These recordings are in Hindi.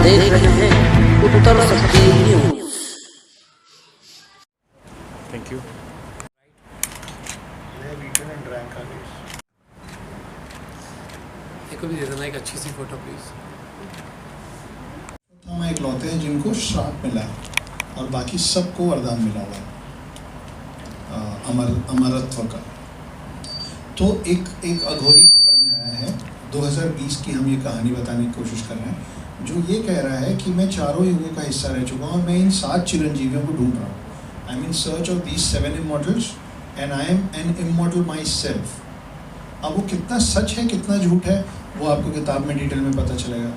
देख रहे हैं उत्तर शक्ति न्यूज। Thank you. को भी दे देना एक अच्छी सी फोटो प्लीज। हम इकलौते हैं जिनको श्राप मिला है और बाकी सबको वरदान मिला हुआ है अमरत्व का। तो एक अघोरी पकड़ में आया है 2020 की। हम ये कहानी बताने की कोशिश कर रहे हैं जो ये कह रहा है कि मैं चारों युगों का हिस्सा रह चुका हूँ और मैं इन 7 चिरंजीवियों को ढूंढ रहा हूँ। I am in search of these 7 immortals and I am an immortal myself. अब वो कितना सच है कितना झूठ है वो आपको किताब में डिटेल में पता चलेगा।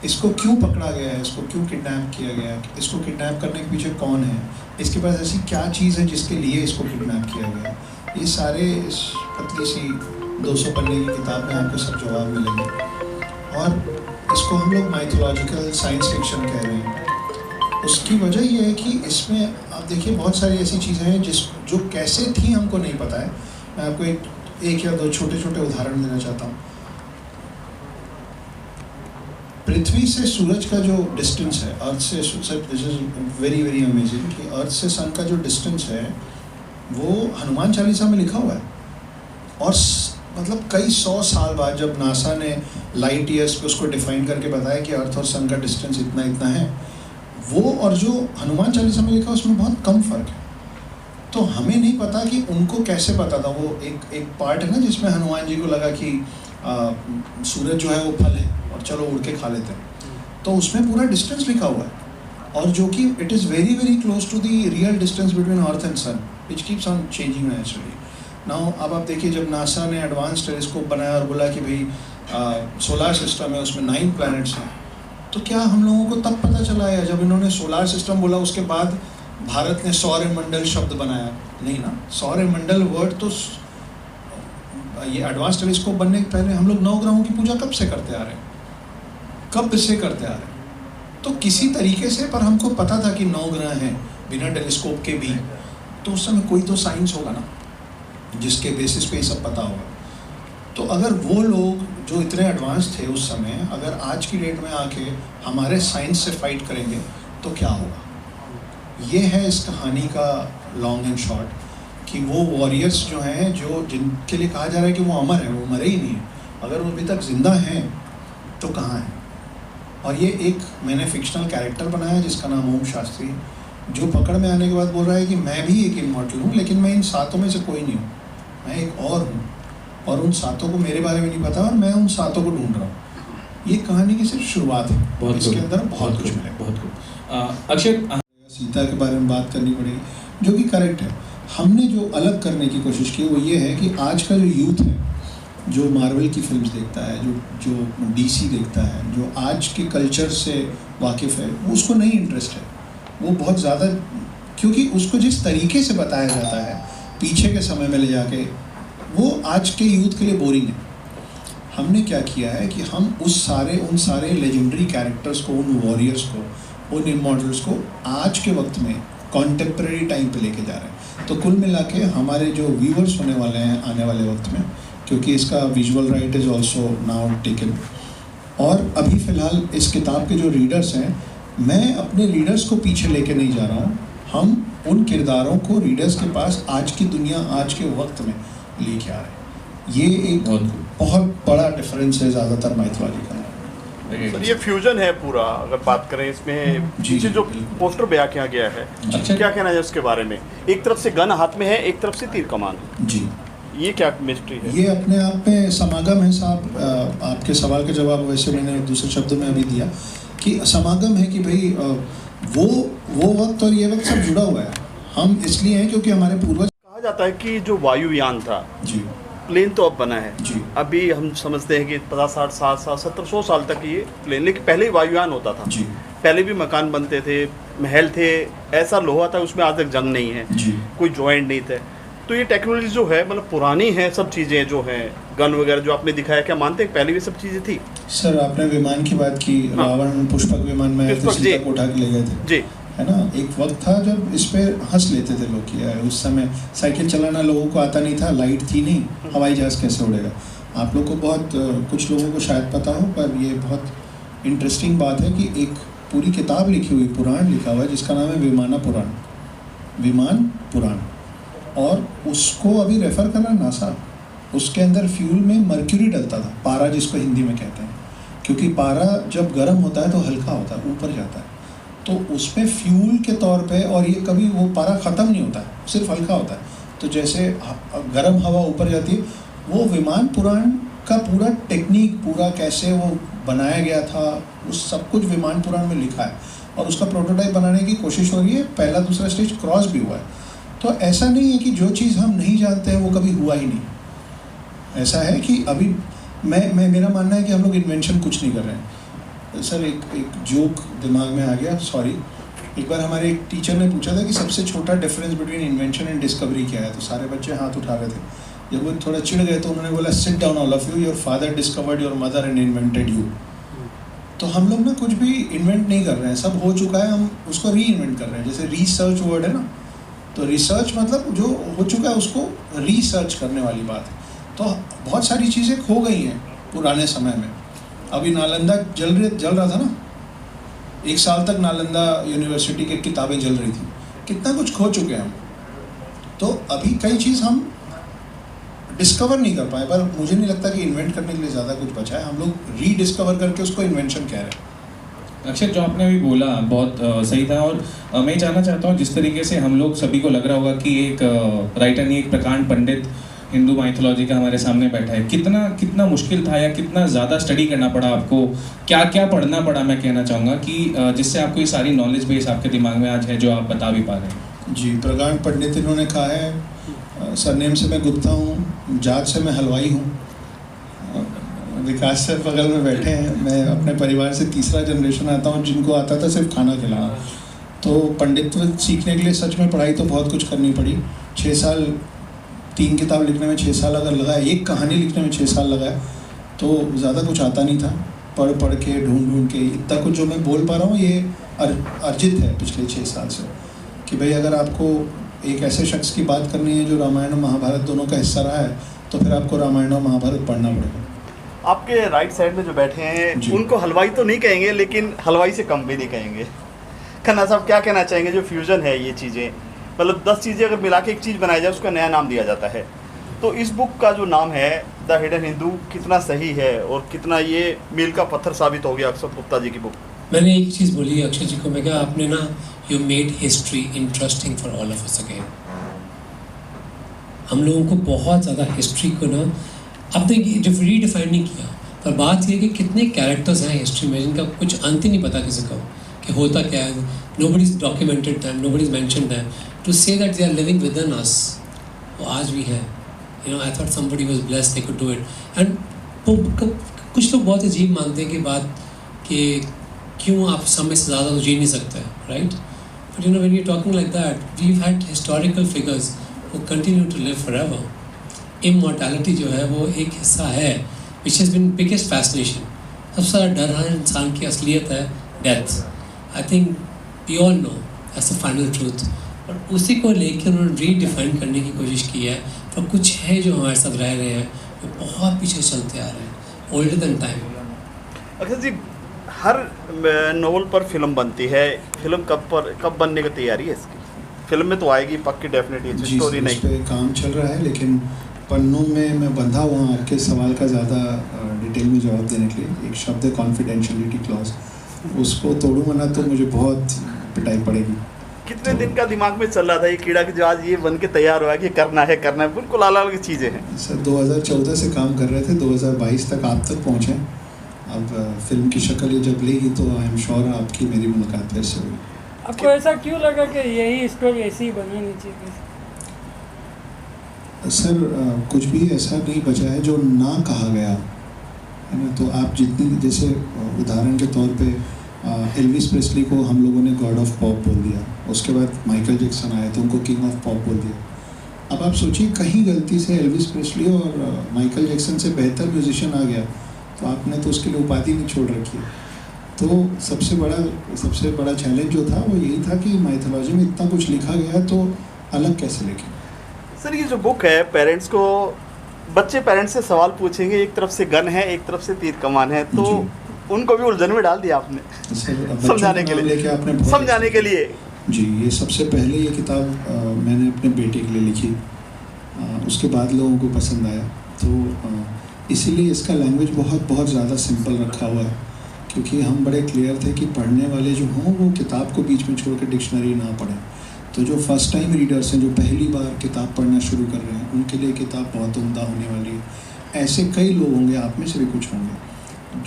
इसको क्यों पकड़ा गया है, इसको क्यों किडनैप किया गया है, इसको किडनैप करने के पीछे कौन है, इसके पास ऐसी क्या चीज़ है जिसके लिए इसको किडनैप किया गया है, ये सारे इस पतली सी 200 पन्ने की किताब में आपको सब जवाब मिलेंगे। और इसको हम लोग माइथोलॉजिकल साइंस फिक्शन कह रहे हैं। उसकी वजह ये है कि इसमें आप देखिए बहुत सारी ऐसी चीज़ें हैं जो कैसे थी हमको नहीं पता है। मैं आपको एक या दो छोटे छोटे उदाहरण देना चाहता हूँ। पृथ्वी से सूरज का जो डिस्टेंस है, अर्थ से this is very very amazing कि अर्थ से सन का जो डिस्टेंस है वो हनुमान चालीसा में लिखा हुआ है। और मतलब कई 100 साल बाद जब नासा ने लाइट ईयर्स पे उसको डिफाइन करके बताया कि अर्थ और सन का डिस्टेंस इतना इतना है, वो और जो हनुमान चालीसा में लिखा उसमें बहुत कम फर्क है। तो हमें नहीं पता कि उनको कैसे पता था। वो एक पार्ट है ना जिसमें हनुमान जी को लगा कि सूरज जो है वो फल है और चलो उड़ के खा लेते हैं, तो उसमें पूरा डिस्टेंस लिखा हुआ है और जो कि it is very very close to the real distance between earth and sun which keeps on changing naturally. Now अब आप देखिए जब नासा ने एडवांस टेलीस्कोप बनाया और बोला कि भाई सोलार सिस्टम है उसमें 9 प्लैनेट्स हैं, तो क्या हम लोगों को तब पता चला है जब इन्होंने सोलार सिस्टम बोला उसके बाद भारत ने सौरमंडल शब्द बनाया? नहीं ना, सौरमंडल वर्ड तो ये एडवांस टेलीस्कोप बनने के पहले हम लोग 9 ग्रहों की पूजा कब से करते आ रहे हैं, कब से करते आ रहे हैं। तो किसी तरीके से पर हमको पता था कि 9 ग्रह हैं बिना टेलीस्कोप के भी, तो उस समय कोई तो साइंस होगा ना जिसके बेसिस पे ये सब पता होगा। तो अगर वो लोग जो इतने एडवांस थे उस समय अगर आज की डेट में आके हमारे साइंस से फाइट करेंगे तो क्या होगा। ये है इस कहानी का लॉन्ग एंड शॉर्ट कि वो वॉरियर्स जो हैं जो जिनके लिए कहा जा रहा है कि वो अमर है, वो मरे ही नहीं है। अगर वो अभी तक जिंदा हैं तो कहाँ हैं। और ये एक मैंने फिक्शनल कैरेक्टर बनाया जिसका नाम ओम शास्त्री, जो पकड़ में आने के बाद बोल रहा है कि मैं भी एक इमॉर्टल हूँ लेकिन मैं इन 7 में से कोई नहीं हूँ, मैं एक और हूँ और उन 7 को मेरे बारे में नहीं पता और मैं उन 7 को ढूंढ रहा हूँ। ये कहानी की सिर्फ शुरुआत है, इसके अंदर बहुत कुछ मिलेगा। बहुत कुछ। अक्षय, सीता के बारे में बात करनी पड़ेगी जो कि करेक्ट है। हमने जो अलग करने की कोशिश की वो ये है कि आज का जो यूथ है जो मार्वल की फिल्म्स देखता है, जो डीसी देखता है, जो आज के कल्चर से वाकिफ़ है, वो उसको नहीं इंटरेस्ट है। वो बहुत ज़्यादा क्योंकि उसको जिस तरीके से बताया जाता है पीछे के समय में ले जाके वो आज के यूथ के लिए बोरिंग है। हमने क्या किया है कि हम उन सारे लेजेंडरी कैरेक्टर्स को, उन वॉरियर्स को, उन इमॉर्टल्स को आज के वक्त में कॉन्टेम्प्रेरी टाइम पे लेके जा रहे हैं। तो कुल मिला के हमारे जो व्यूअर्स होने वाले हैं आने वाले वक्त में, क्योंकि इसका visual right is also now taken, और अभी फ़िलहाल इस किताब के जो रीडर्स हैं मैं अपने रीडर्स को पीछे लेके नहीं जा रहा हूँ। हम उन किरदारों को रीडर्स के पास आज की दुनिया आज के वक्त में लेके आ रहे हैं। ये एक बहुत बड़ा डिफरेंस है ज़्यादातर माइथोलॉजी का। सर ये फ्यूजन है पूरा। अगर बात करें इसमें पीछे जो पोस्टर बयां किया गया है, क्या कहना है उसके बारे में? एक तरफ से गन हाथ में है, एक तरफ से तीर कमान। जी, ये क्या मिस्ट्री है? ये अपने आप में समागम है साहब। आपके सवाल का जवाब वैसे मैंने दूसरे शब्दों में अभी दिया कि समागम है कि भाई वो वक्त और ये वक्त सब जुड़ा हुआ है। हम इसलिए हैं क्योंकि हमारे पूर्वज, कहा जाता है कि जो वायुयान था, जी प्लेन तो अब बना है जी। अभी हम समझते हैं कि 50, 60, 60, 70, 100 साल तक ये प्लेन, लेकिन पहले ही वायुयान होता था जी। पहले भी मकान बनते थे, महल थे, ऐसा लोहा था उसमें आज तक जंग नहीं है जी। कोई जॉइंट नहीं थे। तो ये टेक्नोलॉजी जो है मतलब पुरानी है, सब चीज़ें जो हैं गन वगैरह जो आपने दिखाया, क्या मानते हैं पहले भी सब चीज़ें थी? सर आपने विमान की बात की, रावण पुष्पक विमान में सीता को उठा के ले गए थे जी, है ना। एक वक्त था जब इस पे हंस लेते थे लोग कि उस समय साइकिल चलाना लोगों को आता नहीं था, लाइट थी नहीं, हवाई जहाज़ कैसे उड़ेगा। आप लोग को बहुत कुछ लोगों को शायद पता हो, पर ये बहुत इंटरेस्टिंग बात है कि एक पूरी किताब लिखी हुई, पुराण लिखा हुआ है जिसका नाम है विमाना पुराण, विमान पुराण, और उसको अभी रेफ़र कर रहा है नासा। उसके अंदर फ्यूल में मर्क्यूरी डलता था, पारा जिसको हिंदी में कहते हैं, क्योंकि पारा जब गर्म होता है तो हल्का होता है, ऊपर जाता है, तो उसमें फ्यूल के तौर पे, और ये कभी वो पारा ख़त्म नहीं होता है, सिर्फ हल्का होता है, तो जैसे गर्म हवा ऊपर जाती है, वो विमान पुराण का पूरा टेक्निक, पूरा कैसे वो बनाया गया था, उस सब कुछ विमान पुराण में लिखा है, और उसका प्रोटोटाइप बनाने की कोशिश हो रही है। पहला दूसरा स्टेज क्रॉस भी हुआ है। तो ऐसा नहीं है कि जो चीज़ हम नहीं जानते हैं वो कभी हुआ ही नहीं। ऐसा है कि अभी मेरा मानना है कि हम लोग इन्वेंशन कुछ नहीं कर रहे हैं। सर एक जोक दिमाग में आ गया, सॉरी। एक बार हमारे एक टीचर ने पूछा था कि सबसे छोटा difference between invention and discovery क्या है, तो सारे बच्चे हाथ उठा रहे थे। जब वो थोड़ा चिढ़ गए तो उन्होंने बोला, sit down all of you, your father discovered your mother and invented you. तो हम लोग ना कुछ भी इन्वेंट नहीं कर रहे हैं, सब हो चुका है, हम उसको री इन्वेंट कर रहे हैं। जैसे रिसर्च वर्ड है ना, तो रिसर्च मतलब जो हो चुका है उसको रिसर्च करने वाली बात है। तो बहुत सारी चीज़ें खो गई हैं पुराने समय में। अभी नालंदा जल रहा था ना, 1 साल तक नालंदा यूनिवर्सिटी की किताबें जल रही थी। कितना कुछ खो चुके हैं हम। तो अभी कई चीज़ हम डिस्कवर नहीं कर पाए, पर मुझे नहीं लगता कि इन्वेंट करने के लिए ज़्यादा कुछ बचा है। हम लोग रीडिस्कवर करके उसको इन्वेंशन कह रहे हैं। अक्षय, जो आपने अभी बोला बहुत सही था, और मैं जानना चाहता हूँ जिस तरीके से हम लोग सभी को लग रहा होगा कि एक राइटर नहीं, एक प्रकांड पंडित हिंदू माइथोलॉजी का हमारे सामने बैठा है, कितना मुश्किल था या कितना ज़्यादा स्टडी करना पड़ा आपको, क्या क्या पढ़ना पड़ा, मैं कहना चाहूँगा कि जिससे आपको ये सारी नॉलेज बेस आपके दिमाग में आज है जो आप बता भी पा रहे हैं। जी, प्रकांड पंडित इन्होंने कहा है। सरनेम से मैं गुप्ता हूँ, जात से मैं हलवाई हूँ। विकास सर बगल में बैठे हैं। मैं अपने परिवार से तीसरा जनरेशन आता हूँ जिनको आता था सिर्फ खाना खिलाना। तो पंडित्व सीखने के लिए सच में पढ़ाई तो बहुत कुछ करनी पड़ी। 6 साल 3 किताब लिखने में 6 साल अगर लगा, एक कहानी लिखने में 6 साल लगा, तो ज़्यादा कुछ आता नहीं था। पढ़ के ढूंढ के इतना कुछ जो मैं बोल पा रहा हूँ ये अर्जित है पिछले 6 साल से, कि भाई अगर आपको एक ऐसे शख्स की बात करनी है जो रामायण और महाभारत दोनों का हिस्सा रहा है, तो फिर आपको रामायण और महाभारत पढ़ना पड़ेगा। आपके राइट साइड में जो बैठे हैं उनको हलवाई तो नहीं कहेंगे, लेकिन हलवाई से कम भी नहीं कहेंगे। खन्ना साहब, क्या कहना चाहेंगे जो फ्यूजन है ये चीज़ें, मतलब 10 चीज़ें अगर मिला के एक चीज़ बनाई जाए उसका नया नाम दिया जाता है, तो इस बुक का जो नाम है द हिडन हिंदू कितना सही है और कितना ये मील का पत्थर साबित हो गया अक्षत गुप्ता जी की बुक? मैंने एक चीज़ बोली अक्षय जी को, मैं क्या आपने ना, you made history interesting for all of us again. हम लोगों को बहुत ज़्यादा हिस्ट्री को ना आपने रीडिफाइन नहीं किया, पर बात ये है कि कितने कैरेक्टर्स हैं हिस्ट्री में जिनका कुछ अंत ही नहीं पता किसी को कि होता क्या है। Nobody is documented them, nobody is mentioned them, to say that they are living within us, वो आज भी है। You know, I thought somebody was blessed they could do it. And कुछ लोग बहुत अजीब मानते हैं कि बात कि क्यों आप समय से ज़्यादा तो जी नहीं सकते, right? But you know, when you talking like that, we had historical figures वो continue to live forever. Immortality जो है वो एक हिस्सा है which has been biggest fascination. सबसे ज़्यादा डर हर इंसान की असलियत है death. I think we all know that's the final truth, और उसी को लेकर उन्होंने रीडिफाइन करने की कोशिश की है। पर कुछ है जो हमारे साथ रह रहे हैं, वो बहुत पीछे चलते आ रहे हैं, ओल्डर देन टाइम। अक्षय जी, हर नोवेल पर फिल्म बनती है, फिल्म कब बनने की तैयारी है इसकी? फिल्म में तो आएगी पक्की, डेफिनेटली स्टोरी नहीं, पे काम चल रहा है, लेकिन पन्नों में मैं बंधा हुआ हूँ आपके सवाल का ज़्यादा डिटेल में जवाब देने के लिए। एक शब्द है कॉन्फिडेंशियलिटी क्लॉज, उसको तोड़ूंगा ना तो मुझे बहुत पिटाई पड़ेगी। कितने दिन का दिमाग में चल रहा था ये कीड़ा कि जो आज ये बन के तैयार हुआ कि करना है बिल्कुल अलग अलग चीज़ें हैं? सर 2014 से काम कर रहे थे, 2022 तक आप तक पहुँचे। अब फिल्म की शक्ल ये जब लेगी तो आई एम श्योर आपकी मेरी मुलाकात फिर से होगी। आपको ऐसा क्यों लगा कि यही स्टोरी ऐसी ही बनानी चाहिए? सर कुछ भी ऐसा नहीं बचा है जो ना कहा गया है ना। तो आप जितनी, जैसे उदाहरण के तौर पे एल्विस प्रेस्ली को हम लोगों ने गॉड ऑफ पॉप बोल दिया, उसके बाद माइकल जैक्सन आए तो उनको किंग ऑफ पॉप बोल दिया। अब आप सोचिए कहीं गलती से एल्विस प्रेस्ली और माइकल जैक्सन से बेहतर म्यूजिशियन आ गया तो आपने तो उसके लिए उपाधि नहीं छोड़ रखी है। तो सबसे बड़ा चैलेंज जो था वो यही था कि माइथोलॉजी में इतना कुछ लिखा गया तो अलग कैसे लिखें। सर, ये जो बुक है, बच्चे पेरेंट्स से सवाल पूछेंगे, एक तरफ से गन है एक तरफ से तीर कमान है, तो उनको भी उलझन में डाल दिया आपने समझाने के लिए, समझाने के लिए। जी, ये सबसे पहले ये किताब मैंने अपने बेटे के लिए लिखी, उसके बाद लोगों को पसंद आया, तो इसीलिए इसका लैंग्वेज बहुत ज़्यादा सिंपल रखा हुआ है, क्योंकि हम बड़े क्लियर थे कि पढ़ने वाले जो हों वो किताब को बीच में छोड़ कर डिक्शनरी ना पढ़ें। तो जो फर्स्ट टाइम रीडर्स हैं, जो पहली बार किताब पढ़ना शुरू कर रहे हैं, उनके लिए किताब बहुत उम्दा होने वाली है। ऐसे कई लोग होंगे, आप में से भी कुछ होंगे,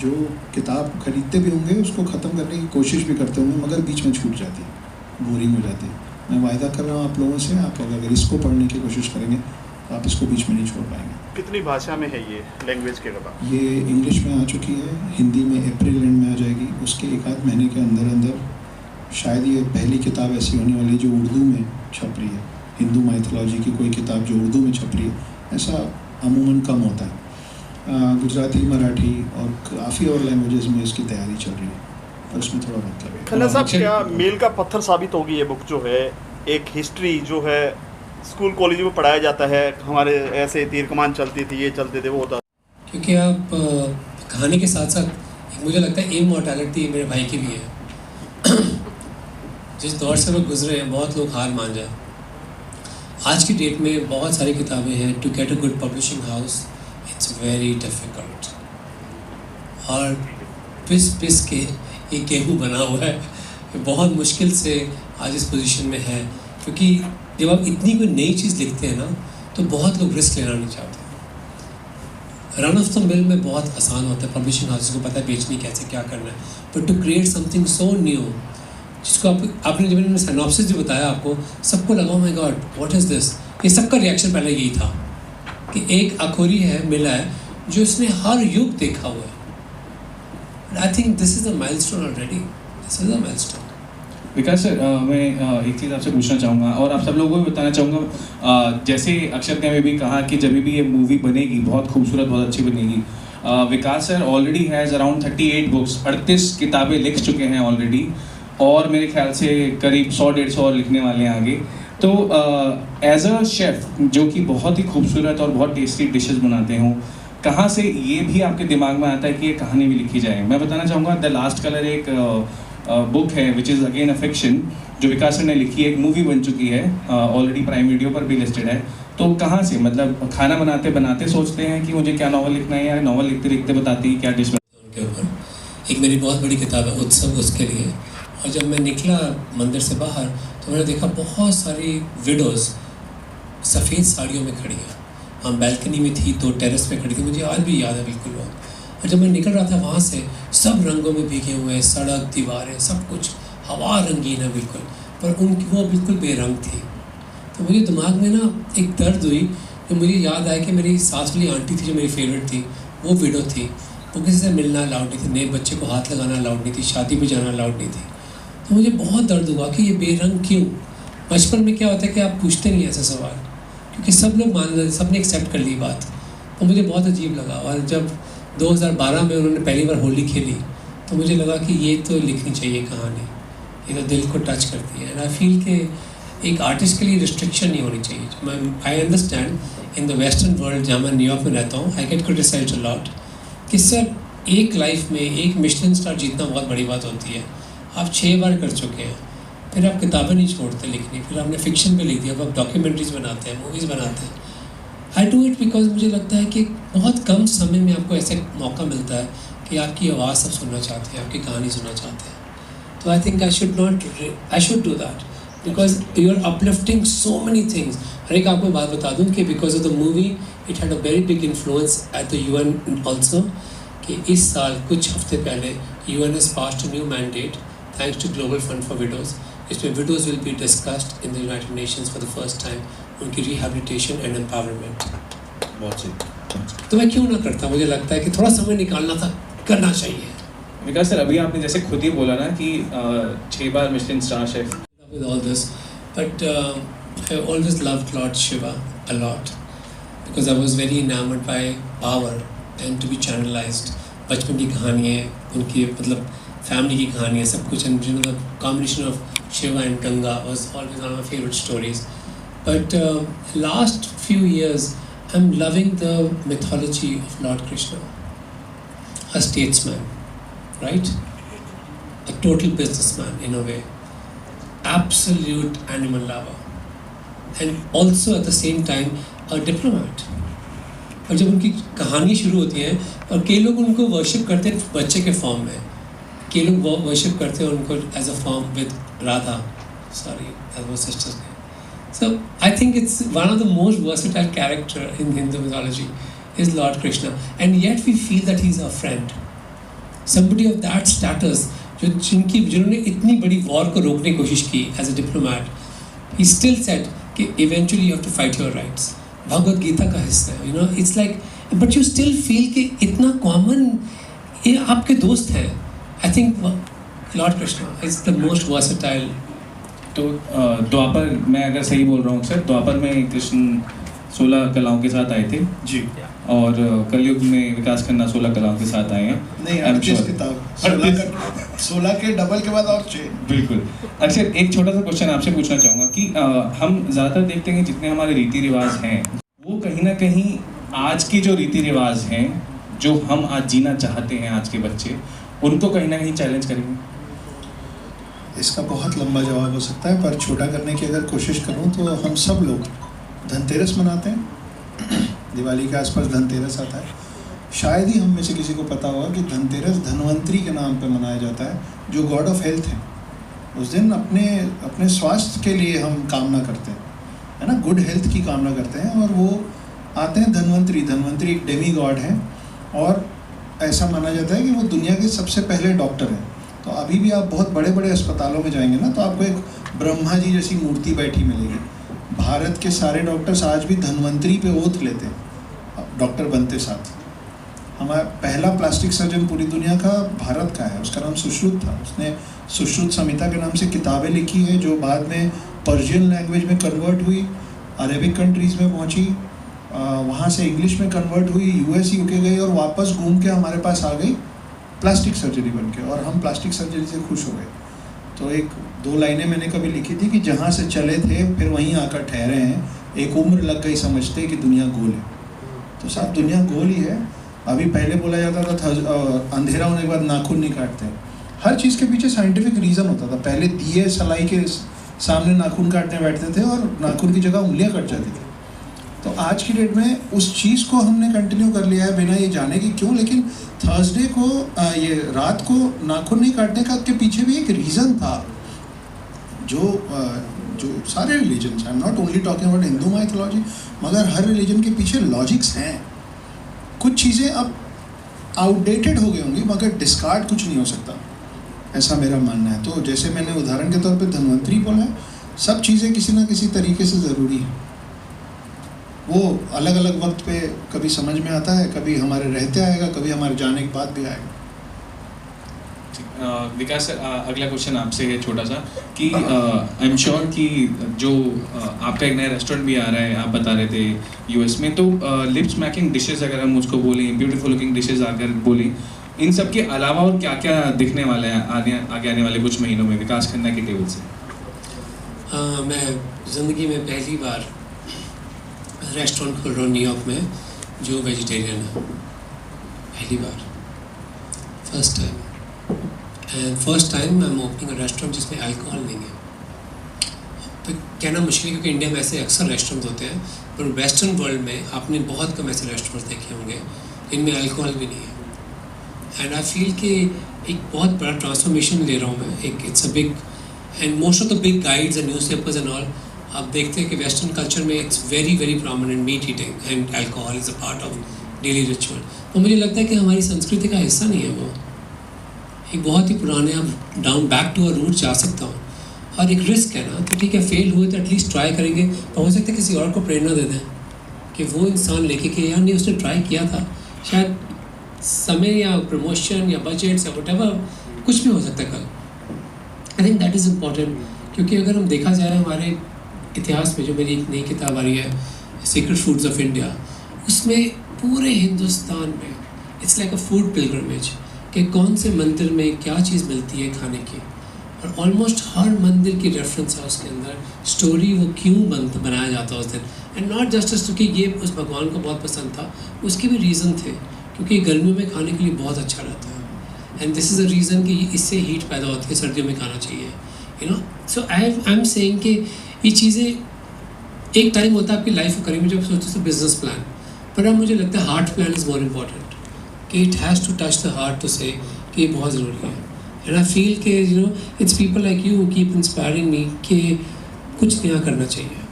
जो किताब खरीदते भी होंगे, उसको ख़त्म करने की कोशिश भी करते होंगे, मगर बीच में छूट जाती है, बोरिंग हो जाती है। मैं वायदा कर रहा हूँ आप लोगों से, आप लोग अगर इसको पढ़ने की कोशिश करेंगे तो आप इसको बीच में नहीं छोड़ पाएंगे। कितनी भाषा में है ये लैंग्वेज के बाद? ये इंग्लिश में आ चुकी है, हिंदी में अप्रैल एंड में आ जाएगी, उसके एक आध महीने के अंदर अंदर शायद ये पहली किताब ऐसी होने वाली है जो उर्दू में छप रही है। हिंदू माइथोलॉजी की कोई किताब जो उर्दू में छप रही है, ऐसा अमूमन कम होता है। गुजराती, मराठी और काफ़ी और लैंग्वेजेस में इसकी तैयारी चल रही है, पर उसमें थोड़ा वक्त लगेगा। खन्ना साहब, क्या मील का पत्थर साबित होगी ये बुक जो है? एक हिस्ट्री जो है स्कूल कॉलेज में पढ़ाया जाता है, हमारे ऐसे तीर कमान चलती थी, ये चलते थे, वो होता। क्योंकि आप कहानी के साथ साथ मुझे लगता है इमॉर्टैलिटी मेरे भाई की भी है। जिस दौर से वो गुजरे हैं, बहुत लोग हार मान जाए। आज की डेट में बहुत सारी किताबें हैं, to get a good publishing house it's very difficult, और पिस पिस के ये गेहूँ बना हुआ है, बहुत मुश्किल से आज इस पोजीशन में है। क्योंकि जब आप इतनी कोई नई चीज़ लिखते हैं ना, तो बहुत लोग रिस्क लेना नहीं चाहते। रन ऑफ द मिल में बहुत आसान होता है, पब्लिशिंग हाउस को पता है बेचनी कैसे, क्या करना है, but to create something so new, जिसको आपने जब मैंने सिनॉप्सिस जो बताया आपको, सबको लगा my God what is this. ये सबका रिएक्शन पहले यही था कि एक अखोरी है, मिला है, जो इसने हर युग देखा हुआ है। I think this is a milestone already, this is a milestone. Vikas sir, मैं एक चीज़ आपसे पूछना चाहूँगा और आप सब लोगों को भी बताना चाहूँगा, जैसे अक्षर ने भी कहा कि जब भी ये मूवी बनेगी बहुत खूबसूरत, बहुत अच्छी बनेगी। Vikas sir already has around 38 books, 38 किताबें लिख चुके हैं ऑलरेडी, और मेरे ख्याल से करीब 100-150 और लिखने वाले हैं आगे। तो एज अ शेफ़ जो कि बहुत ही खूबसूरत और बहुत टेस्टी डिशेस बनाते हों, कहाँ से ये भी आपके दिमाग में आता है कि ये कहानी भी लिखी जाए? मैं बताना चाहूँगा, द लास्ट कलर एक बुक है which is again a fiction, जो विकास सर ने लिखी है, एक मूवी बन चुकी है, ऑलरेडी प्राइम वीडियो पर भी लिस्टेड है। तो कहाँ से, मतलब खाना बनाते बनाते सोचते हैं कि मुझे क्या नॉवल लिखना है, या नॉवल लिखते लिखते बताती है क्या डिश उनके ऊपर। एक मेरी बहुत बड़ी किताब है उत्सव, उसके लिए। और जब मैं निकला मंदिर से बाहर तो मैंने देखा बहुत सारी विडोज़ सफ़ेद साड़ियों में खड़ी हैं। हम बैल्कनी में थी, तो टेरेस पे खड़ी थी, मुझे आज भी याद है बिल्कुल वो। और जब मैं निकल रहा था वहाँ से, सब रंगों में भीगे हुए हैं, सड़क, दीवारें, सब कुछ, हवा रंगीन है बिल्कुल, पर उनकी वो बिल्कुल बेरंग थी। तो मुझे दिमाग में ना एक दर्द हुई कि मुझे याद आया कि मेरी सास वाली आंटी थी जो मेरी फेवरेट थी, वो विडो थी, वो किसी से मिलना अलाउड नहीं थी, नए बच्चे को हाथ लगाना अलाउड नहीं थी, शादी में जाना अलाउड नहीं थी। तो मुझे बहुत दर्द हुआ कि ये बेरंग क्यों। बचपन में क्या होता है कि आप पूछते नहीं ऐसा सवाल, क्योंकि सब लोग मान लेते, सब ने एक्सेप्ट कर ली बात। तो मुझे बहुत अजीब लगा। और जब 2012 में उन्होंने पहली बार होली खेली, तो मुझे लगा कि ये तो लिखनी चाहिए कहानी, ये तो दिल को टच करती है। एंड आई फील कि एक आर्टिस्ट के लिए रिस्ट्रिक्शन नहीं होनी चाहिए। I understand in the western world, जहाँ मैं न्यूयॉर्क में रहता हूँ, I get criticised a lot कि सर एक लाइफ में एक मिशेलिन स्टार जीतना बहुत बड़ी बात होती है। आप 6 बार कर चुके हैं, फिर आप किताबें नहीं छोड़ते लिखनी, फिर आपने फिक्शन पे लिख दिया, अब आप डॉक्यूमेंट्रीज बनाते हैं, मूवीज़ बनाते हैं। आई डू इट बिकॉज मुझे लगता है कि बहुत कम समय में आपको ऐसे मौका मिलता है कि आपकी आवाज़ सब सुनना चाहते हैं, आपकी कहानी सुनना चाहते हैं। तो I think I should do that because you are uplifting so many things. हर एक आपको बात बता दूँ कि because of the movie it had a very big influence at the UN also, कि इस साल कुछ हफ्ते पहले UN has passed a new mandate thanks to Global Fund for Widows, इसमें widows will be discussed in the United Nations for the first time, उनकी rehabilitation and empowerment। बहुत सही। तो मैं क्यों ना करता, मुझे लगता है कि थोड़ा समय निकालना था, करना चाहिए। विकास सर, अभी आपने जैसे खुद ही बोला ना कि 6 बार Michelin star chef. With all this, but I always loved Lord Shiva a lot because I was very enamored by power and to be channelized। बचपन की कहानी है उनकी, मतलब फैमिली की कहानी है, सब कुछ। And the combination of Shiva and Ganga was always one of my favorite stories. But last few years, I'm loving the mythology of Lord Krishna, a statesman, right? A total businessman in a way, absolute animal lover, and also at the same time a diplomat. और जब उनकी कहानी शुरू होती है और कई लोग उनको वर्शिप करते हैं बच्चे के फॉर्म में, कई लोग वर्शिप करते हैं उनको as a form with Radha, sorry as वो सिस्टर्स के. So I think it's one of the most versatile character in Hindu mythology is Lord Krishna, and yet we feel that he's our friend. Somebody of that status, जिन्होंने इतनी बड़ी वॉर को रोकने की कोशिश की as a diplomat, he still said कि eventually you have to fight your rights. Bhagavad Gita का हिस्सा है, you know, it's like, but you still feel कि इतना common, ये आपके दोस्त हैं. I think Lord Krishna is the most versatile. तो द्वापर, मैं अगर सही बोल रहा हूँ सर, द्वापर में कृष्ण 16 कलाओं के साथ आए थे जी, और कलयुग में विकास खन्ना 16 कलाओं के साथ आए हैं. नहीं 38 किताब, 16 के डबल के बाद और 6. बिल्कुल. अच्छा, एक छोटा सा क्वेश्चन आपसे पूछना चाहूँगा कि हम ज़्यादातर देखते हैं जितने हमारे रीति रिवाज हैं वो कहीं ना कहीं आज की जो रीति रिवाज हैं जो हम आज जीना चाहते हैं आज के बच्चे, उनको कहीं ना कहीं चैलेंज करेंगे. इसका बहुत लंबा जवाब हो सकता है, पर छोटा करने की अगर कोशिश करूं तो हम सब लोग धनतेरस मनाते हैं. दिवाली के आसपास धनतेरस आता है. शायद ही हम में से किसी को पता होगा कि धनतेरस धन्वंतरी के नाम पे मनाया जाता है, जो गॉड ऑफ हेल्थ है. उस दिन अपने स्वास्थ्य के लिए हम कामना करते हैं, है ना, गुड हेल्थ की कामना करते हैं. और वो आते हैं धन्वंतरी एक डेमी गॉड है, और ऐसा माना जाता है कि वो दुनिया के सबसे पहले डॉक्टर हैं. तो अभी भी आप बहुत बड़े बड़े अस्पतालों में जाएंगे ना, तो आपको एक ब्रह्मा जी जैसी मूर्ति बैठी मिलेगी. भारत के सारे डॉक्टर्स आज भी धन्वंतरी पे ओथ लेते हैं डॉक्टर बनते साथ. हमारा पहला प्लास्टिक सर्जन पूरी दुनिया का भारत का है, उसका नाम सुश्रुत था. उसने सुश्रुत संहिता के नाम से किताबें लिखी है जो बाद में पर्शियन लैंग्वेज में कन्वर्ट हुई, अरेबिक कंट्रीज़ में पहुंची, वहाँ से इंग्लिश में कन्वर्ट हुई, US UK गई और वापस घूम के हमारे पास आ गई प्लास्टिक सर्जरी बन के, और हम प्लास्टिक सर्जरी से खुश हो गए. तो 1-2 लाइनें मैंने कभी लिखी थी कि जहाँ से चले थे फिर वहीं आकर ठहरे हैं, एक उम्र लग गई समझते कि दुनिया गोल है. तो साहब दुनिया गोल ही है. अभी पहले बोला जाता था अंधेरा होने के बाद नाखून नहीं काटते. हर चीज़ के पीछे साइंटिफिक रीज़न होता था. पहले दिए सलाई के सामने नाखून काटने बैठते थे और नाखून की जगह उंगलियाँ कट जाती थी. तो आज की डेट में उस चीज़ को हमने कंटिन्यू कर लिया है बिना ये जाने कि क्यों. लेकिन थर्सडे को ये रात को नाखून नहीं काटने का के पीछे भी एक रीज़न था. जो सारे religions, I am not only talking about Hindu mythology, मगर हर रिलीजन के पीछे लॉजिक्स हैं. कुछ चीज़ें अब आउटडेटेड हो गई होंगी मगर डिस्कार्ड कुछ नहीं हो सकता, ऐसा मेरा मानना है. तो जैसे मैंने उदाहरण के तौर पे धन्वंतरी बोला है, सब चीज़ें किसी ना किसी तरीके से ज़रूरी हैं. वो अलग अलग वक्त पे कभी समझ में आता है, कभी हमारे रहते आएगा, कभी हमारे जाने के बाद भी आएगा. विकास सर, अगला क्वेश्चन आपसे है छोटा सा कि आई एम श्योर कि जो आपका एक नया रेस्टोरेंट भी आ रहा है, आप बता रहे थे US में, तो लिप स्मैकिंग डिशेस अगर हम उसको बोलें, ब्यूटीफुल लुकिंग डिशेस अगर बोलें, इन सब के अलावा और क्या क्या दिखने वाला है आगे आने वाले कुछ महीनों में विकास खन्ना की टेबल से? मैं ज़िंदगी में पहली बार रेस्टोरेंट खोल रहा हूँ न्यूयॉर्क में जो वेजिटेरियन है. पहली बार, first time. And first time I am opening a restaurant जिसमें अल्कोहल नहीं है. तो कहना मुश्किल है क्योंकि इंडिया में ऐसे अक्सर रेस्टोरेंट होते हैं, पर वेस्टर्न वर्ल्ड में आपने बहुत कम ऐसे रेस्टोरेंट्स देखे होंगे इनमें अल्कोहल भी नहीं है. एंड आई फील कि एक बहुत बड़ा ट्रांसफॉर्मेशन ले रहा हूँ मैं. एक it's a big, and most of the big guides and news papers and all, आप देखते हैं कि वेस्टर्न कल्चर में it's very very prominent meat eating and alcohol is a part of daily ritual. तो मुझे लगता है कि हमारी संस्कृति का हिस्सा नहीं है वो. एक बहुत ही पुराने, आप down back to a root जा सकता हूँ. और एक रिस्क है ना, तो ठीक है फेल हुए तो एटलीस्ट ट्राई करेंगे, तो हो सकता है किसी और को प्रेरणा दे दें कि वो इंसान लेके कि यार नहीं उसने ट्राई किया था, शायद समय या प्रमोशन या बजट्स या व्हाटएवर कुछ भी हो सकता है कल. I think that is important, क्योंकि अगर हम देखा जाए हमारे इतिहास में, जो मेरी एक नई किताब आ रही है सीक्रेट फूड्स ऑफ इंडिया, उसमें पूरे हिंदुस्तान में it's like a food pilgrimage कि कौन से मंदिर में क्या चीज़ मिलती है खाने की, और ऑलमोस्ट हर मंदिर की रेफरेंस है उसके अंदर, स्टोरी वो क्यों बनाया जाता है उस दिन. एंड नॉट जस्ट क्योंकि ये उस भगवान को बहुत पसंद था, उसके भी रीज़न थे, क्योंकि गर्मियों में खाने के लिए बहुत अच्छा रहता है. And this is a reason कि इससे हीट पैदा होती है, सर्दियों में खाना चाहिए, you know. So I am saying कि ये चीज़ें एक टाइम होता है आपकी लाइफ को करेंगे जब सोचते हो बिजनेस प्लान, पर अब मुझे लगता है heart plan is more important, कि it has to touch the heart to say कि ये बहुत ज़रूरी है. एंड आई फील कि you know it's people like you keep inspiring me कि कुछ नया करना चाहिए,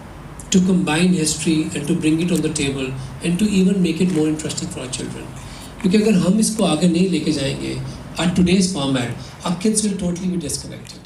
to combine history and to bring it on the table and to even make it more interesting for our children. क्योंकि अगर हम इसको आगे नहीं लेके जाएंगे at today's format, our kids will totally be disconnected.